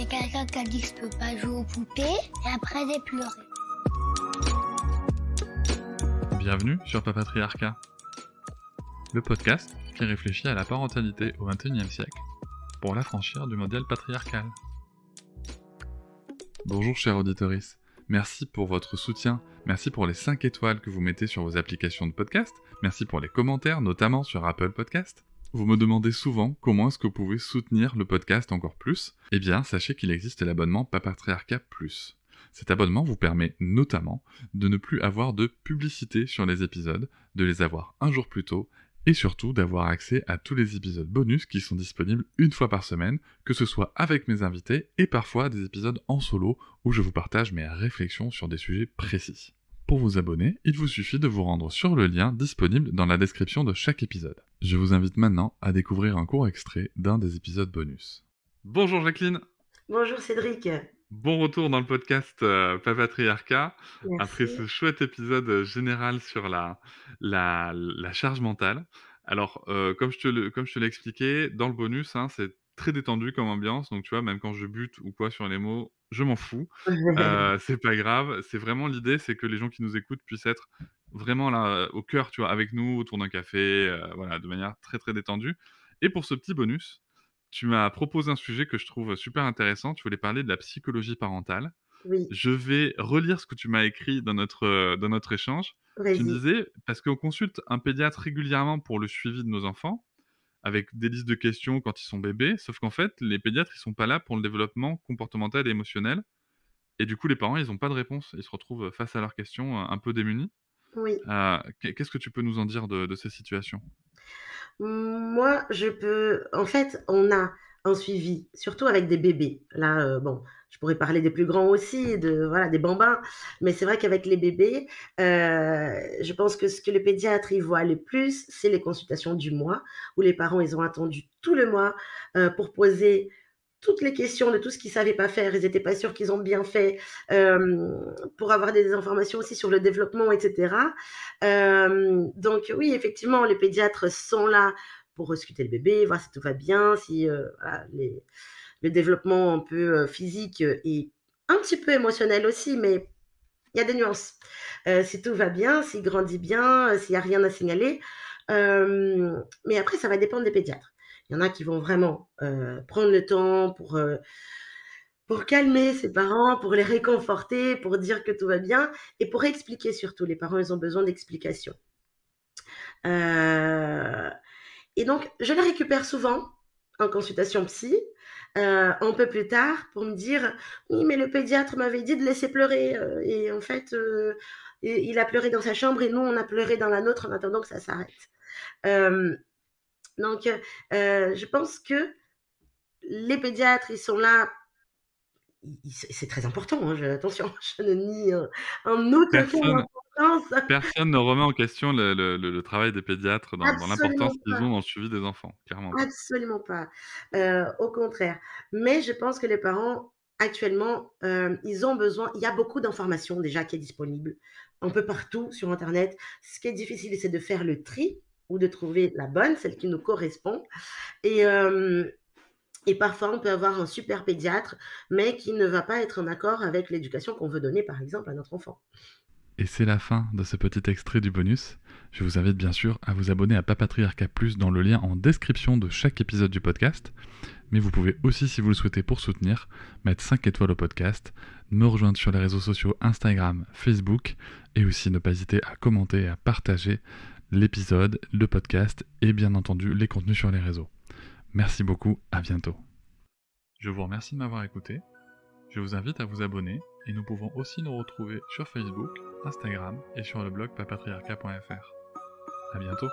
avait quelqu'un qui a dit que je peux pas jouer aux poupées, et après j'ai pleuré. Bienvenue sur Papatriarcat, le podcast qui réfléchit à la parentalité au XXIe siècle pour l'affranchir du modèle patriarcal. Bonjour chers auditoris, merci pour votre soutien, merci pour les 5 étoiles que vous mettez sur vos applications de podcast, merci pour les commentaires, notamment sur Apple Podcast. Vous me demandez souvent comment est-ce que vous pouvez soutenir le podcast encore plus. Eh bien, sachez qu'il existe l'abonnement Papatriarcat Plus. Cet abonnement vous permet notamment de ne plus avoir de publicité sur les épisodes, de les avoir un jour plus tôt, et surtout d'avoir accès à tous les épisodes bonus qui sont disponibles une fois par semaine, que ce soit avec mes invités et parfois des épisodes en solo où je vous partage mes réflexions sur des sujets précis. Pour vous abonner, il vous suffit de vous rendre sur le lien disponible dans la description de chaque épisode. Je vous invite maintenant à découvrir un court extrait d'un des épisodes bonus. Bonjour Jacqueline. Bonjour Cédric. Bon retour dans le podcast Papatriarcat. Merci. Après ce chouette épisode général sur la charge mentale. Alors, comme je te l'ai expliqué, dans le bonus, c'est très détendu comme ambiance. Donc, tu vois, même quand je bute ou quoi sur les mots, je m'en fous. C'est pas grave. C'est vraiment l'idée, c'est que les gens qui nous écoutent puissent être vraiment là, au cœur, tu vois, avec nous, autour d'un café, voilà, de manière très, très détendue. Et pour ce petit bonus, tu m'as proposé un sujet que je trouve super intéressant. Tu voulais parler de la psychologie parentale. Oui, Je vais relire ce que tu m'as écrit dans notre échange. Tu me vas-y. disais, parce qu'on consulte un pédiatre régulièrement pour le suivi de nos enfants, avec des listes de questions quand ils sont bébés, sauf qu'en fait, les pédiatres, ils sont pas là pour le développement comportemental et émotionnel. Et du coup, les parents, ils n'ont pas de réponse. Ils se retrouvent face à leurs questions un peu démunis. Oui. Qu'est-ce que tu peux nous en dire de ces situations ? Moi, en fait, on a un suivi, surtout avec des bébés. Là, bon, je pourrais parler des plus grands aussi, voilà, des bambins, mais c'est vrai qu'avec les bébés, je pense que ce que le pédiatre y voit le plus, c'est les consultations du mois, où les parents, ils ont attendu tout le mois pour poser toutes les questions de tout ce qu'ils ne savaient pas faire. Ils n'étaient pas sûrs qu'ils ont bien fait, pour avoir des informations aussi sur le développement, etc. Donc oui, effectivement, les pédiatres sont là pour ausculter le bébé, voir si tout va bien, si voilà, le développement un peu physique et un petit peu émotionnel aussi, mais il y a des nuances. Si tout va bien, s'il grandit bien, s'il n'y a rien à signaler. Mais après, ça va dépendre des pédiatres. Il y en a qui vont vraiment prendre le temps pour calmer ses parents, pour les réconforter, pour dire que tout va bien et pour expliquer surtout. Les parents, ils ont besoin d'explications. Et donc, je les récupère souvent en consultation psy, un peu plus tard, pour me dire « Oui, mais le pédiatre m'avait dit de laisser pleurer. Et en fait, il a pleuré dans sa chambre et nous, on a pleuré dans la nôtre en attendant que ça s'arrête. » Donc, je pense que les pédiatres, ils sont là. C'est très important, hein, attention, je ne nie en aucun cas l'importance. Personne ne remet en question le travail des pédiatres dans l'importance Absolument qu'ils pas. ont dans le suivi des enfants, clairement pas. Absolument pas. Au contraire. Mais je pense que les parents, actuellement, ils ont besoin. Il y a beaucoup d'informations déjà qui est disponible un peu partout sur internet. Ce qui est difficile, c'est de faire le tri ou de trouver la bonne, celle qui nous correspond. Et parfois, on peut avoir un super pédiatre, mais qui ne va pas être en accord avec l'éducation qu'on veut donner, par exemple, à notre enfant. Et c'est la fin de ce petit extrait du bonus. Je vous invite bien sûr à vous abonner à Papatriarcat Plus dans le lien en description de chaque épisode du podcast. Mais vous pouvez aussi, si vous le souhaitez pour soutenir, mettre 5 étoiles au podcast, me rejoindre sur les réseaux sociaux Instagram, Facebook, et aussi ne pas hésiter à commenter et à partager l'épisode, le podcast et bien entendu les contenus sur les réseaux. Merci beaucoup, à bientôt. Je vous remercie de m'avoir écouté. Je vous invite à vous abonner et nous pouvons aussi nous retrouver sur Facebook, Instagram et sur le blog papatriarcat.fr. À bientôt.